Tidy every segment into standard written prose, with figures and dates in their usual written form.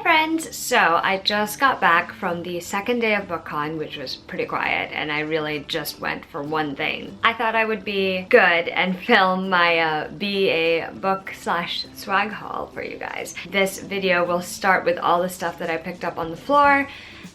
friends! So I just got back from the second day of BookCon, which was pretty quiet, and I really just went for one thing. I thought I would be good and film my BEA book/swag haul for you guys. This video will start with all the stuff that I picked up on the floor,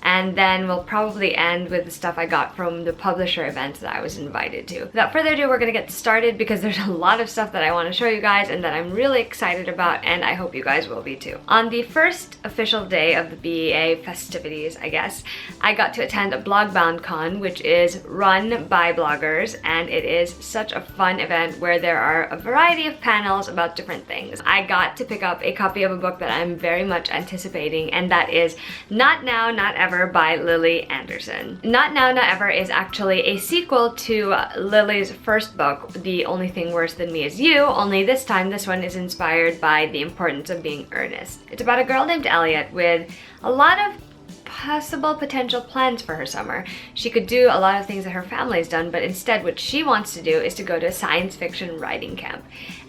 and then we'll probably end with the stuff I got from the publisher events that I was invited to. Without further ado, we're gonna get started because there's a lot of stuff that I want to show you guys and that I'm really excited about, and I hope you guys will be too. On the first official day of the BEA festivities, I guess, I got to attend a BlogBoundCon, which is run by bloggers, and it is such a fun event where there are a variety of panels about different things. I got to pick up a copy of a book that I'm very much anticipating, and that is Not Now, Not Ever by Lily Anderson. Not Now, Not Ever is actually a sequel to Lily's first book, The Only Thing Worse Than Me Is You, only this time this one is inspired by the importance of being earnest. It's about a girl named Elliot with a lot of possible potential plans for her summer. She could do a lot of things that her family's done, but instead what she wants to do is to go to a science fiction writing camp.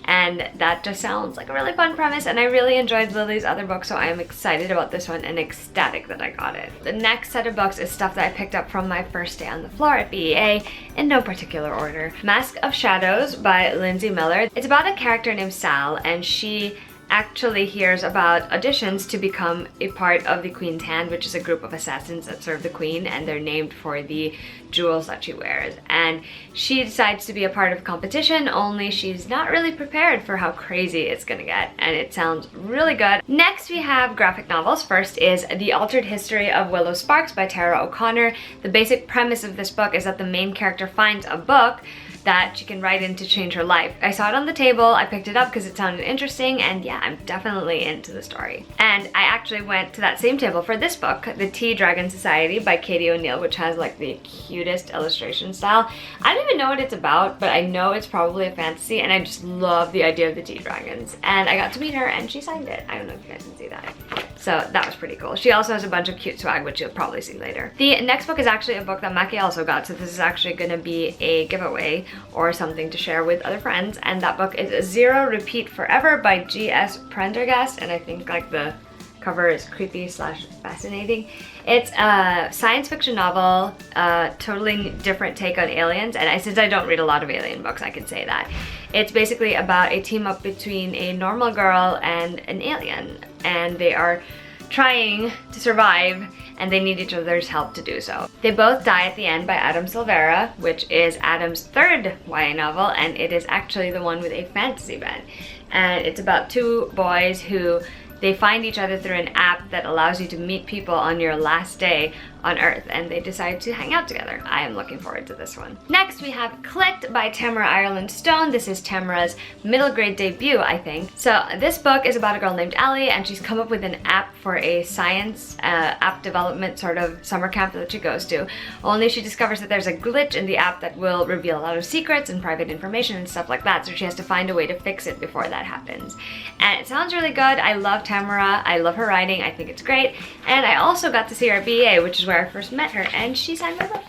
And that just sounds like a really fun premise, and I really enjoyed Lily's other book, so I am excited about this one and ecstatic that I got it. The next set of books is stuff that I picked up from my first day on the floor at BEA in no particular order. Mask of Shadows by Lindsay Miller. It's about a character named Sal, and she actually hears about auditions to become a part of the Queen's Hand, which is a group of assassins that serve the Queen, and they're named for the jewels that she wears. And she decides to be a part of a competition, only she's not really prepared for how crazy it's gonna get, and it sounds really good. Next we have graphic novels. First is The Altered History of Willow Sparks by Tara O'Connor. The basic premise of this book is that the main character finds a book that she can write in to change her life. I saw it on the table, I picked it up because it sounded interesting, and yeah, I'm definitely into the story. And I actually went to that same table for this book, The Tea Dragon Society by Katie O'Neill, which has like the cutest illustration style. I don't even know what it's about, but I know it's probably a fantasy, and I just love the idea of the tea dragons. And I got to meet her and she signed it. I don't know if you guys can see that. So that was pretty cool. She also has a bunch of cute swag, which you'll probably see later. The next book is actually a book that Maki also got, so this is actually gonna be a giveaway or something to share with other friends, and that book is Zero Repeat Forever by G.S. Prendergast, and I think like the cover is creepy / fascinating. It's a science fiction novel, totally different take on aliens, and since I don't read a lot of alien books, I can say that. It's basically about a team up between a normal girl and an alien, and they are trying to survive, and they need each other's help to do so. They both die at the end by Adam Silvera, which is Adam's third YA novel, and it is actually the one with a fantasy bent. And it's about two boys who they find each other through an app that allows you to meet people on your last day on Earth, and they decide to hang out together. I am looking forward to this one. Next we have Clicked by Tamara Ireland Stone. This is Tamara's middle grade debut, I think. So this book is about a girl named Ellie, and she's come up with an app for a science app development sort of summer camp that she goes to. Only she discovers that there's a glitch in the app that will reveal a lot of secrets and private information and stuff like that, so she has to find a way to fix it before that happens. And it sounds really good. I love Tamara. I love her writing. I think it's great. And I also got to see her at BEA, which is where I first met her, and she signed my book.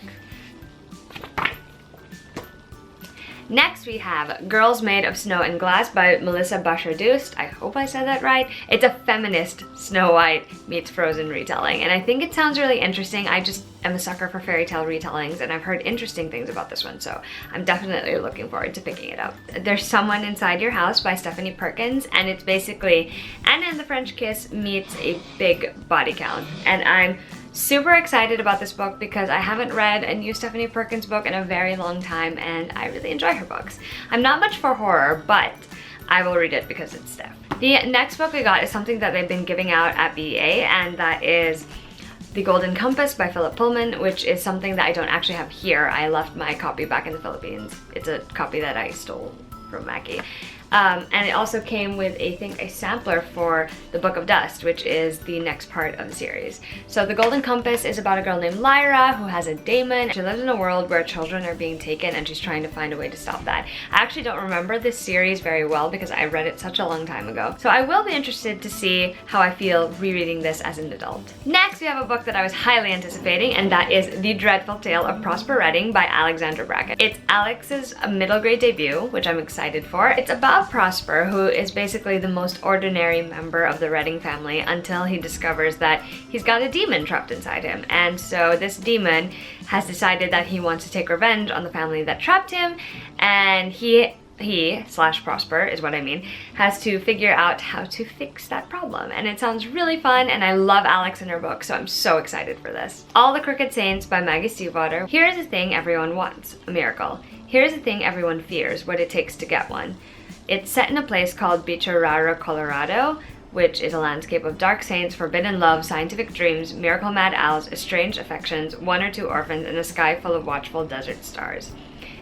Next we have Girls Made of Snow and Glass by Melissa Bashar-Dust. I hope I said that right. It's a feminist Snow White meets Frozen retelling, and I think it sounds really interesting. I just am a sucker for fairy tale retellings, and I've heard interesting things about this one, so I'm definitely looking forward to picking it up. There's Someone Inside Your House by Stephanie Perkins, and it's basically Anna and the French Kiss meets a big body count, and I'm super excited about this book because I haven't read a new Stephanie Perkins book in a very long time, and I really enjoy her books. I'm not much for horror, but I will read it because it's Steph. The next book we got is something that they've been giving out at BEA, and that is The Golden Compass by Philip Pullman, which is something that I don't actually have here. I left my copy back in the Philippines. It's a copy that I stole from Mackie. And it also came with, I think, a sampler for The Book of Dust, which is the next part of the series. So The Golden Compass is about a girl named Lyra who has a daemon. She lives in a world where children are being taken, and she's trying to find a way to stop that. I actually don't remember this series very well because I read it such a long time ago. So I will be interested to see how I feel rereading this as an adult. Next, we have a book that I was highly anticipating, and that is The Dreadful Tale of Prosper Redding by Alexandra Brackett. It's Alex's middle grade debut, which I'm excited for. It's about about Prosper, who is basically the most ordinary member of the Redding family until he discovers that he's got a demon trapped inside him. And so this demon has decided that he wants to take revenge on the family that trapped him, and he slash Prosper is what I mean, has to figure out how to fix that problem. And it sounds really fun, and I love Alex in her book, so I'm so excited for this. All the Crooked Saints by Maggie Stiefvater. Here's the thing everyone wants, a miracle. Here's the thing everyone fears, what it takes to get one. It's set in a place called Rara, Colorado, which is a landscape of dark saints, forbidden love, scientific dreams, miracle mad owls, estranged affections, 1 or 2 orphans, and a sky full of watchful desert stars.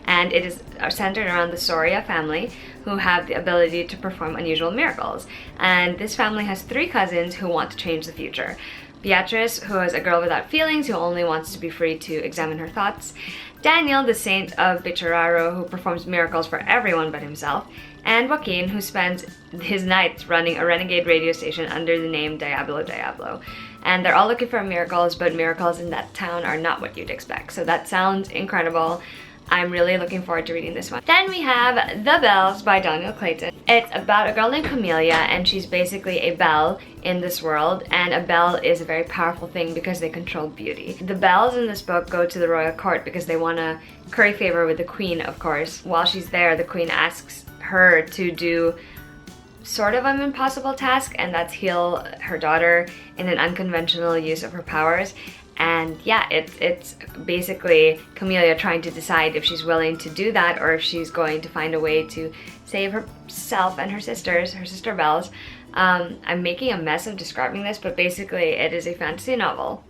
And it is centered around the Soria family, who have the ability to perform unusual miracles. And this family has 3 cousins who want to change the future. Beatrice, who is a girl without feelings, who only wants to be free to examine her thoughts. Daniel, the saint of Bichararo, who performs miracles for everyone but himself. And Joaquin, who spends his nights running a renegade radio station under the name Diablo Diablo. And they're all looking for miracles, but miracles in that town are not what you'd expect. So that sounds incredible. I'm really looking forward to reading this one. Then we have The Bells by Daniel Clayton. It's about a girl named Camellia, and she's basically a belle in this world, and a belle is a very powerful thing because they control beauty. The bells in this book go to the royal court because they want to curry favor with the queen, of course. While she's there, the queen asks her to do sort of an impossible task, and that's heal her daughter in an unconventional use of her powers. And yeah, it's basically Camellia trying to decide if she's willing to do that or if she's going to find a way to save herself and her sister bells. I'm making a mess of describing this, but basically it is a fantasy novel,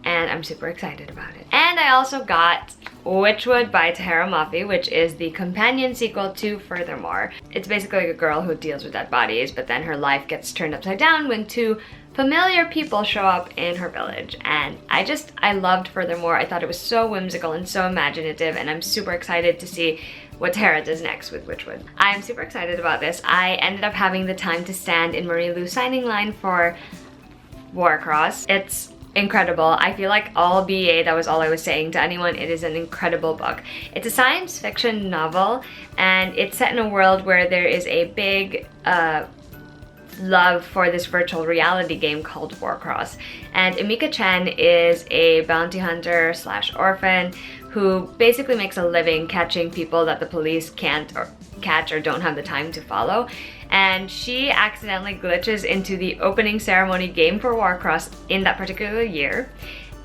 and I'm super excited about it. And I also got Witchwood by Tahara Mafi, which is the companion sequel to Furthermore. It's basically like a girl who deals with dead bodies, but then her life gets turned upside down when 2 familiar people show up in her village. And I loved Furthermore. I thought it was so whimsical and so imaginative, and I'm super excited to see what Tahara does next with Witchwood. I'm super excited about this. I ended up having the time to stand in Marie Lu's signing line for Warcross. It's incredible. I feel like all BEA, that was all I was saying to anyone. It is an incredible book. It's a science fiction novel, and it's set in a world where there is a big love for this virtual reality game called Warcross. And Emika Chen is a bounty hunter slash orphan who basically makes a living catching people that the police can't catch or don't have the time to follow. And she accidentally glitches into the opening ceremony game for Warcross in that particular year.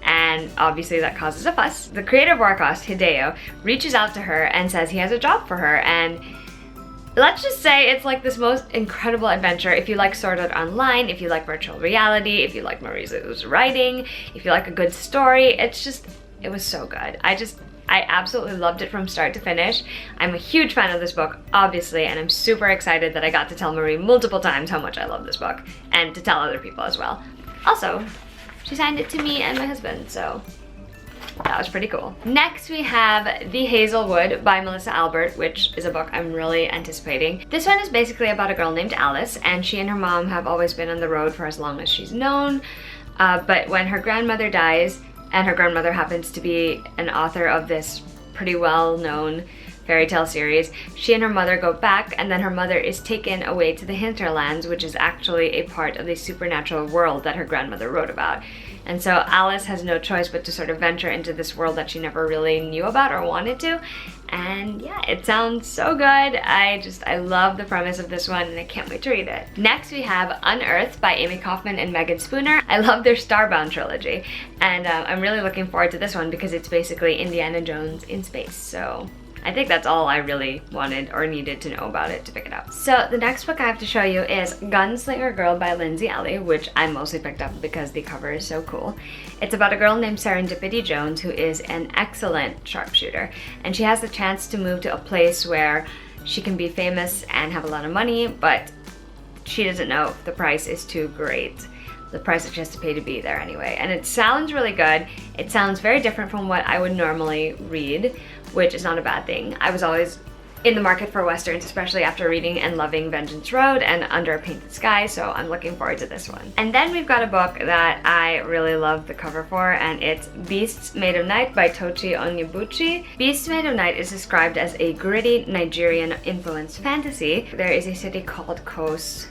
And obviously that causes a fuss. The creator of Warcross, Hideo, reaches out to her and says he has a job for her, and let's just say it's like this most incredible adventure. If you like Sword Art Online, if you like virtual reality, if you like Marie Lu's writing, if you like a good story, it was so good. I absolutely loved it from start to finish. I'm a huge fan of this book, obviously, and I'm super excited that I got to tell Marie multiple times how much I love this book, and to tell other people as well. Also, she signed it to me and my husband, so that was pretty cool. Next we have The Hazelwood by Melissa Albert, which is a book I'm really anticipating. This one is basically about a girl named Alice, and she and her mom have always been on the road for as long as she's known. But when her grandmother dies, and her grandmother happens to be an author of this pretty well-known fairy tale series, she and her mother go back, and then her mother is taken away to the hinterlands, which is actually a part of the supernatural world that her grandmother wrote about. And so Alice has no choice but to sort of venture into this world that she never really knew about or wanted to. And yeah, it sounds so good. I love the premise of this one, and I can't wait to read it. Next we have Unearthed by Amy Kaufman and Megan Spooner. I love their Starbound trilogy, and I'm really looking forward to this one because it's basically Indiana Jones in space. So I think that's all I really wanted or needed to know about it to pick it up. So the next book I have to show you is Gunslinger Girl by Lindsay Ellie, which I mostly picked up because the cover is so cool. It's about a girl named Serendipity Jones who is an excellent sharpshooter, and she has the chance to move to a place where she can be famous and have a lot of money, but she doesn't know if the price is too great. The price that she has to pay to be there anyway. And it sounds really good. It sounds very different from what I would normally read, which is not a bad thing. I was always in the market for westerns, especially after reading and loving Vengeance Road and Under a Painted Sky, so I'm looking forward to this one. And then we've got a book that I really love the cover for, and it's Beasts Made of Night by Tochi Onyebuchi. Beasts Made of Night is described as a gritty Nigerian-influenced fantasy. There is a city called Kos,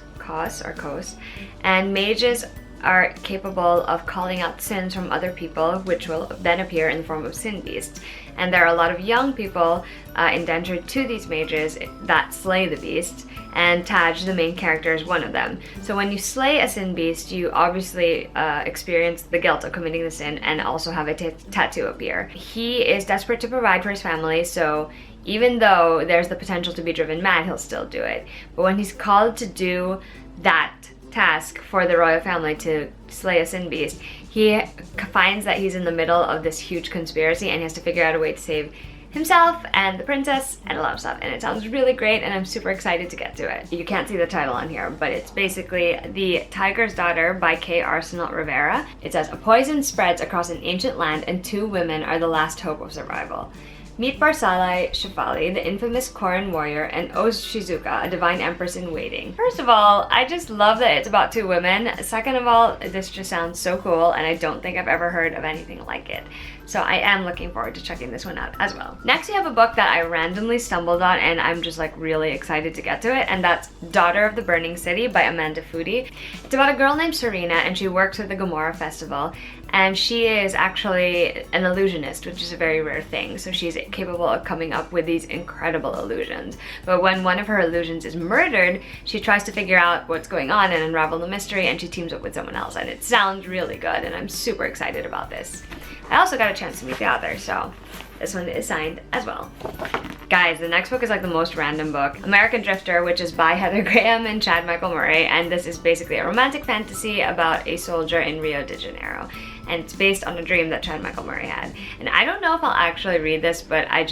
and mages are capable of calling out sins from other people, which will then appear in the form of sin beasts. And there are a lot of young people indentured to these mages that slay the beasts, and Taj, the main character, is one of them. So when you slay a sin beast, you obviously experience the guilt of committing the sin and also have a tattoo appear. He is desperate to provide for his family, so even though there's the potential to be driven mad, he'll still do it. But when he's called to do that task for the royal family, to slay a sin beast, he finds that he's in the middle of this huge conspiracy and he has to figure out a way to save himself and the princess and a lot of stuff, and it sounds really great and I'm super excited to get to it. You can't see the title on here, but it's basically The Tiger's Daughter by K. Arsenal Rivera. It says, a poison spreads across an ancient land and 2 women are the last hope of survival. Meet Barsalai Shefali, the infamous Koran warrior, and Oz Shizuka, a divine empress in waiting. First of all, I just love that it's about 2 women. Second of all, this just sounds so cool, and I don't think I've ever heard of anything like it. So I am looking forward to checking this one out as well. Next, we have a book that I randomly stumbled on, and I'm just like really excited to get to it, and that's Daughter of the Burning City by Amanda Foody. It's about a girl named Serena, and she works at the Gomorrah Festival, and she is actually an illusionist, which is a very rare thing. So she's capable of coming up with these incredible illusions. But when one of her illusions is murdered, she tries to figure out what's going on and unravel the mystery, and she teams up with someone else, and it sounds really good, and I'm super excited about this. I also got a chance to meet the author, so this one is signed as well. Guys, the next book is like the most random book. American Drifter, which is by Heather Graham and Chad Michael Murray, and this is basically a romantic fantasy about a soldier in Rio de Janeiro. And it's based on a dream that Chad Michael Murray had. And I don't know if I'll actually read this, but I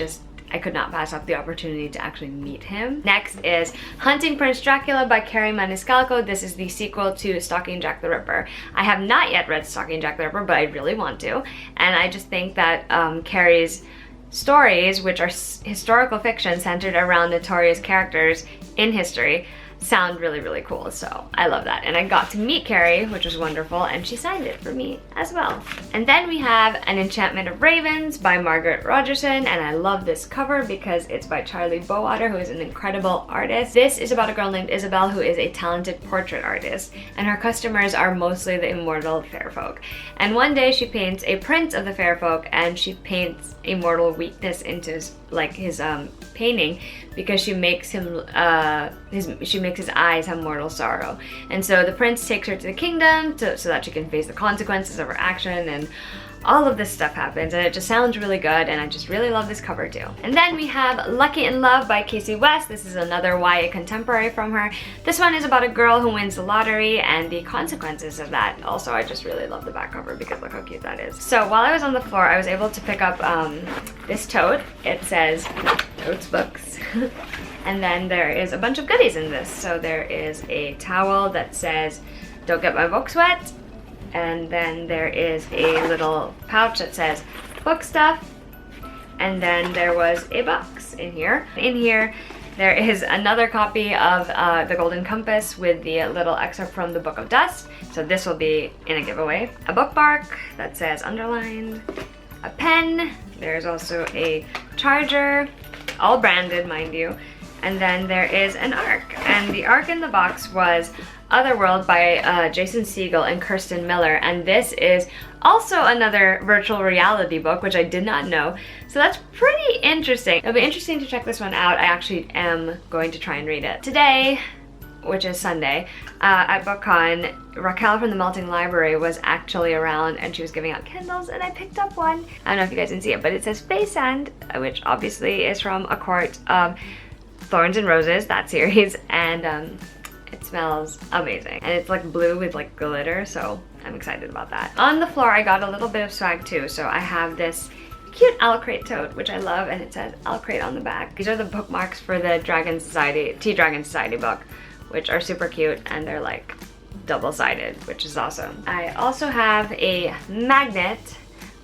could not pass up the opportunity to actually meet him. Next is Hunting Prince Dracula by Carrie Maniscalco. This is the sequel to Stalking Jack the Ripper. I have not yet read Stalking Jack the Ripper, but I really want to. And I just think that Carrie's stories, which are historical fiction centered around notorious characters in history, sound really, really cool, so I love that. And I got to meet Carrie, which was wonderful, and she signed it for me as well. And then we have An Enchantment of Ravens by Margaret Rogerson, and I love this cover because it's by Charlie Bowater, who is an incredible artist. This is about a girl named Isabel who is a talented portrait artist, and her customers are mostly the immortal fair folk. And one day she paints a prince of the fair folk, and she paints a mortal weakness into his painting, because she makes him his eyes have mortal sorrow. And so the prince takes her to the kingdom so that she can face the consequences of her action, and all of this stuff happens, and it just sounds really good, and I just really love this cover too. And then we have Lucky in Love by Casey West. This is another YA contemporary from her. This one is about a girl who wins the lottery and the consequences of that. Also, I just really love the back cover because look how cute that is. So while I was on the floor, I was able to pick up this tote. It says Totes Books. And then there is a bunch of goodies in this. So there is a towel that says, "Don't get my books wet." And then there is a little pouch that says book stuff. And then there was a box in here. In here, there is another copy of The Golden Compass with the little excerpt from the Book of Dust. So this will be in a giveaway. A bookmark that says underlined. A pen. There's also a charger, all branded, mind you. And then there is an ARC. And the ARC in the box was Otherworld by Jason Segel and Kirsten Miller, and this is also another virtual reality book, which I did not know, so that's pretty interesting. It'll be interesting to check this one out. I actually am going to try and read it. Today, which is Sunday, at BookCon, Raquel from the Melting Library was actually around, and she was giving out Kindles, and I picked up one. I don't know if you guys can see it, but it says Face Sand, which obviously is from A Court of Thorns and Roses, that series, and it smells amazing. And it's like blue with like glitter, so I'm excited about that. On the floor, I got a little bit of swag too. So I have this cute Owl Crate tote, which I love, and it says Owl Crate on the back. These are the bookmarks for the Tea Dragon Society book, which are super cute, and they're like double-sided, which is awesome. I also have a magnet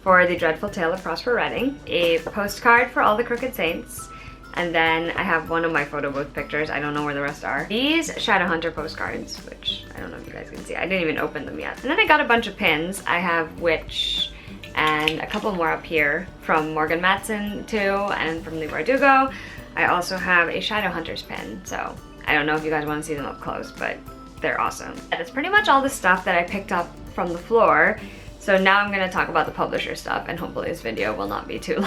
for The Dreadful Tale of Prosper Redding, a postcard for All the Crooked Saints, And then I have one of my photo booth pictures. I don't know where the rest are. These Shadowhunter postcards, which I don't know if you guys can see. I didn't even open them yet. And then I got a bunch of pins. I have Witch and a couple more up here from Morgan Matson too, and from Lee Bardugo. I also have a Shadowhunters pin, so I don't know if you guys want to see them up close, but they're awesome. That's pretty much all the stuff that I picked up from the floor. So now I'm gonna talk about the publisher stuff, and hopefully this video will not be too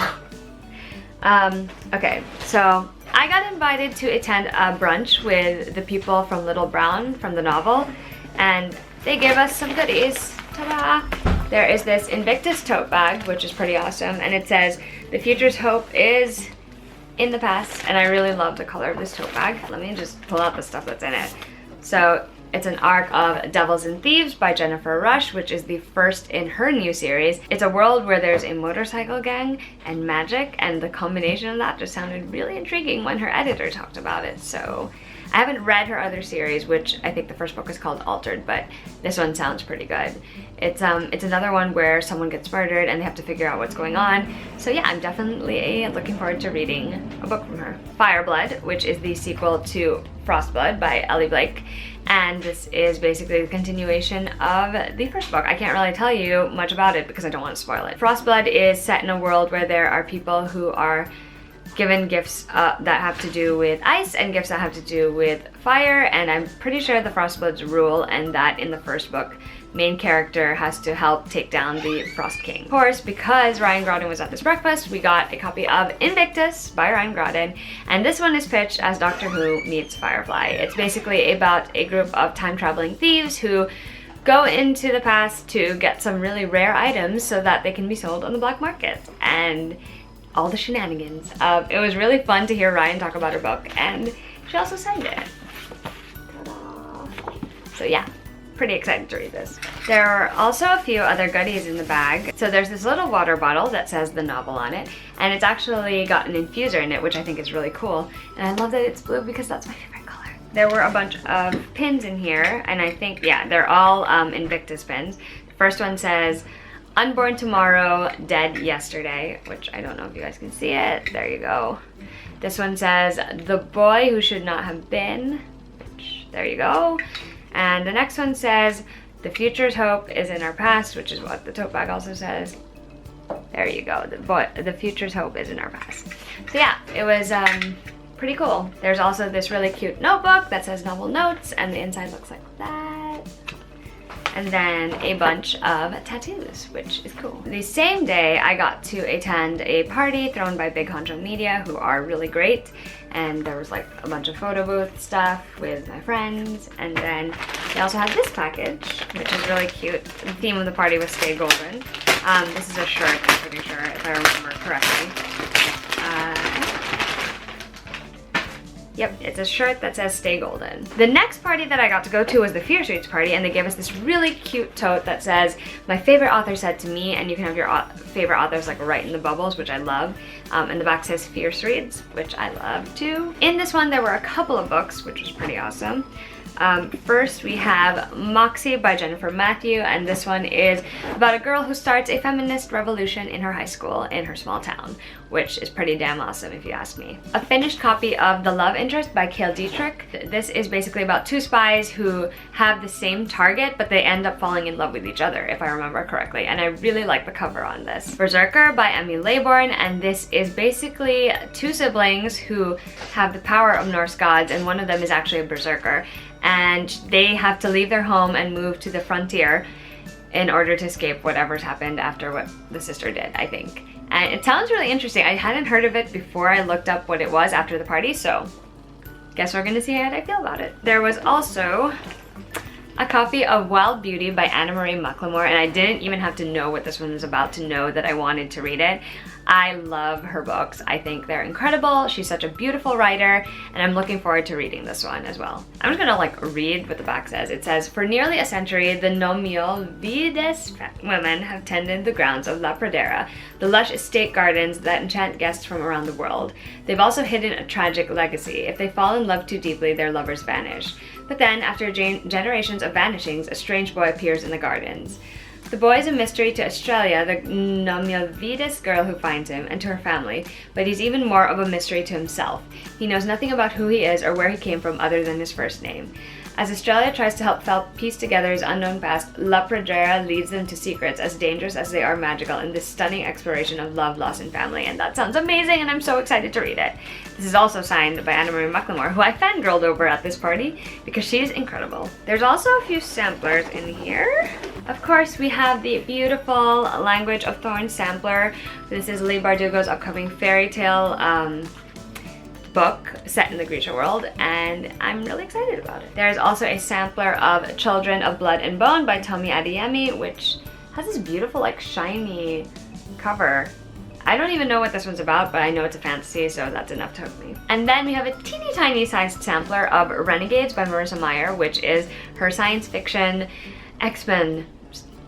long. Okay, so I got invited to attend a brunch with the people from Little Brown from the novel, and they gave us some goodies. Ta-da! There is this Invictus tote bag, which is pretty awesome, and it says, "The future's hope is in the past," and I really love the color of this tote bag. Let me just pull out the stuff that's in it. So it's an arc of Devils and Thieves by Jennifer Rush, which is the first in her new series. It's a world where there's a motorcycle gang and magic, and the combination of that just sounded really intriguing when her editor talked about it. So I haven't read her other series, which I think the first book is called Altered, but this one sounds pretty good. It's another one where someone gets murdered and they have to figure out what's going on. So yeah, I'm definitely looking forward to reading a book from her. Fireblood, which is the sequel to Frostblood by Ellie Blake. And this is basically the continuation of the first book. I can't really tell you much about it because I don't want to spoil it. Frostblood is set in a world where there are people who are given gifts that have to do with ice and gifts that have to do with fire, and I'm pretty sure the Frostbloods rule, and that in the first book, main character has to help take down the Frost King. Of course, because Ryan Groden was at this breakfast, we got a copy of Invictus by Ryan Groden, and this one is pitched as Doctor Who meets Firefly. It's basically about a group of time-traveling thieves who go into the past to get some really rare items so that they can be sold on the black market, and all the shenanigans. It was really fun to hear Ryan talk about her book, and she also signed it. Ta-da. So yeah, pretty excited to read this. There are also a few other goodies in the bag. So there's this little water bottle that says the novel on it, and it's actually got an infuser in it, which I think is really cool. And I love that it's blue because that's my favorite color. There were a bunch of pins in here, and I think, yeah, they're all Invictus pins. The first one says, "Unborn tomorrow, dead yesterday," which I don't know if you guys can see it. There you go. This one says, "The boy who should not have been," which, there you go. And the next one says, "The future's hope is in our past," which is what the tote bag also says. There you go. The future's hope is in our past. So yeah, it was pretty cool. There's also this really cute notebook that says novel notes, and the inside looks like that. And then a bunch of tattoos, which is cool. The same day, I got to attend a party thrown by Big Honcho Media, who are really great. And there was like a bunch of photo booth stuff with my friends. And then they also had this package, which is really cute. The theme of the party was Stay Golden. This is a shirt, I'm pretty sure, if I remember correctly. Yep, it's a shirt that says Stay Golden. The next party that I got to go to was the Fierce Reads party, and they gave us this really cute tote that says, "My favorite author said to me," and you can have your favorite authors like right in the bubbles, which I love. And the back says Fierce Reads, which I love too. In this one, there were a couple of books, which was pretty awesome. First, we have Moxie by Jennifer Matthew, and this one is about a girl who starts a feminist revolution in her high school in her small town, which is pretty damn awesome if you ask me. A finished copy of The Love Interest by Cale Dietrich. This is basically about two spies who have the same target, but they end up falling in love with each other, if I remember correctly, and I really like the cover on this. Berserker by Emmy Laybourne, and this is basically two siblings who have the power of Norse gods, and one of them is actually a berserker. And they have to leave their home and move to the frontier in order to escape whatever's happened after what the sister did, I think. And it sounds really interesting. I hadn't heard of it before I looked up what it was after the party, so guess we're gonna see how I feel about it. There was also a copy of Wild Beauty by Anna Marie Mucklemore, and I didn't even have to know what this one was about to know that I wanted to read it. I love her books. I think they're incredible. She's such a beautiful writer, and I'm looking forward to reading this one as well. I'm just gonna read what the back says. It says, "For nearly a century, the Nomiovides women have tended the grounds of La Pradera, the lush estate gardens that enchant guests from around the world. They've also hidden a tragic legacy. If they fall in love too deeply, their lovers vanish. But then, after generations of vanishings, a strange boy appears in the gardens. The boy is a mystery to Australia, the Nomiovides girl who finds him, and to her family, but he's even more of a mystery to himself. He knows nothing about who he is or where he came from other than his first name. As Australia tries to help Phelps piece together his unknown past, La Pradera leads them to secrets as dangerous as they are magical in this stunning exploration of love, loss, and family. And that sounds amazing, and I'm so excited to read it. This is also signed by Anna Marie McLemore, who I fangirled over at this party because she's incredible. There's also a few samplers in here. Of course, we have the beautiful Language of Thorns sampler. This is Leigh Bardugo's upcoming fairy tale book set in the Grisha world, and I'm really excited about it. There's also a sampler of Children of Blood and Bone by Tomi Adeyemi, which has this beautiful, like, shiny cover. I don't even know what this one's about, but I know it's a fantasy, so that's enough to hook me. And then we have a teeny tiny sized sampler of Renegades by Marissa Meyer, which is her science fiction X-Men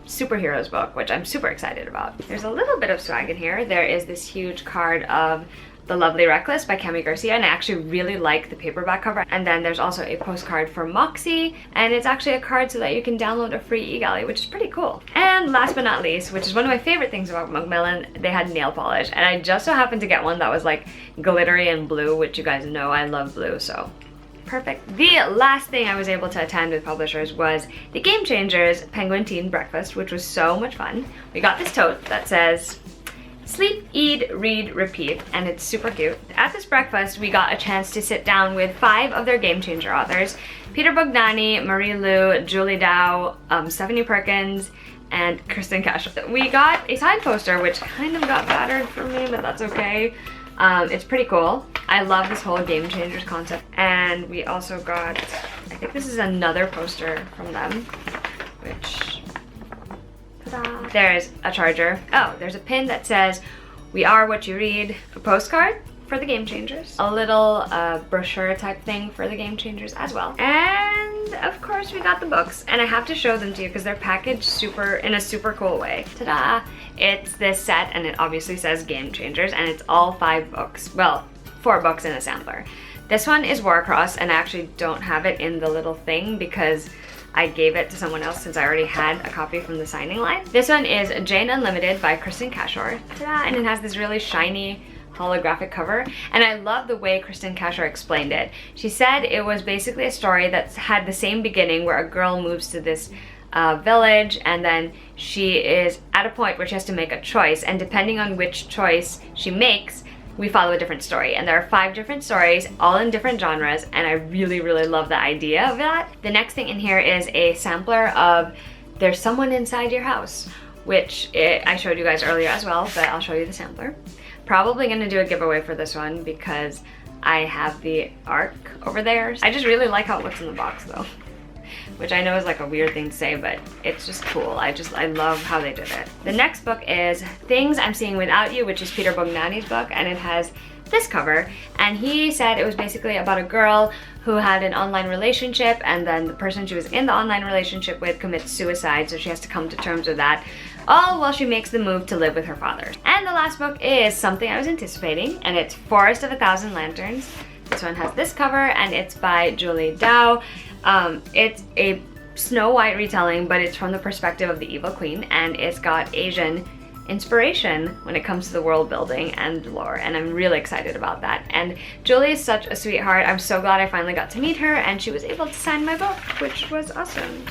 superheroes book, which I'm super excited about. There's a little bit of swag in here. There is this huge card of The Lovely Reckless by Cami Garcia, and I actually really like the paperback cover. And then there's also a postcard for Moxie, and it's actually a card so that you can download a free eGalley, which is pretty cool. And last but not least, which is one of my favorite things about Macmillan, they had nail polish, and I just so happened to get one that was like glittery and blue, which you guys know I love blue, so perfect. The last thing I was able to attend with publishers was the Game Changers Penguin Teen Breakfast, which was so much fun. We got this tote that says Sleep, Eat, Read, Repeat, and it's super cute. At this breakfast, we got a chance to sit down with 5 of their Game Changer authors: Peter Bogdanani, Marie Lu, Julie Dow, Stephanie Perkins, and Kristen Cashel. We got a side poster, which kind of got battered for me, but that's okay. It's pretty cool. I love this whole Game Changers concept. And we also got, I think this is another poster from them, which, ta-da. There's a charger. Oh, there's a pin that says, "We are what you read," a postcard for the Game Changers, a little brochure type thing for the Game Changers as well. And of course we got the books, and I have to show them to you because they're packaged in a super cool way. Ta-da! It's this set, and it obviously says Game Changers, and it's all 5 books. Well, 4 books in a sampler. This one is Warcross, and I actually don't have it in the little thing because I gave it to someone else since I already had a copy from the signing line. This one is Jane Unlimited by Kristen Cashore. Ta-da! And it has this really shiny holographic cover, and I love the way Kristen Cashore explained it. She said it was basically a story that had the same beginning where a girl moves to this village, and then she is at a point where she has to make a choice, and depending on which choice she makes, we follow a different story. And there are 5 different stories, all in different genres, and I really, really love the idea of that. The next thing in here is a sampler of There's Someone Inside Your House, which I showed you guys earlier as well, but I'll show you the sampler. Probably gonna do a giveaway for this one because I have the ARC over there. I just really like how it looks in the box though, which I know is like a weird thing to say, but it's just cool. I love how they did it. The next book is Things I'm Seeing Without You, which is Peter Bogdanani's book, and it has this cover, and he said it was basically about a girl who had an online relationship, and then the person she was in the online relationship with commits suicide, so she has to come to terms with that, all while she makes the move to live with her father. And the last book is something I was anticipating, and it's Forest of a Thousand Lanterns. This one has this cover, and it's by Julie Dow. It's a Snow White retelling, but it's from the perspective of the evil queen, and it's got Asian inspiration when it comes to the world building and lore, and I'm really excited about that. And Julie is such a sweetheart. I'm so glad I finally got to meet her, and she was able to sign my book, which was awesome.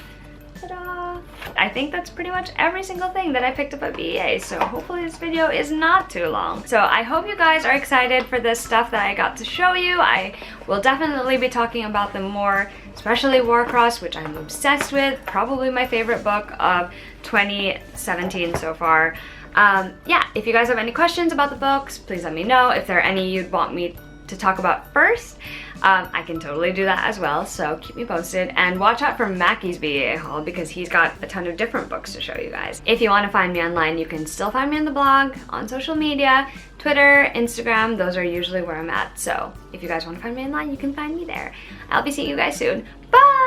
Ta-da! I think that's pretty much every single thing that I picked up at BEA, so hopefully this video is not too long. So I hope you guys are excited for this stuff that I got to show you. I will definitely be talking about them more, especially Warcross, which I'm obsessed with. Probably my favorite book of 2017 so far. Yeah, if you guys have any questions about the books, please let me know. If there are any you'd want me to talk about first, I can totally do that as well, so keep me posted. And watch out for Mackie's BEA haul because he's got a ton of different books to show you guys. If you want to find me online, you can still find me on the blog, on social media, Twitter, Instagram. Those are usually where I'm at, so if you guys want to find me online, you can find me there. I'll be seeing you guys soon. Bye!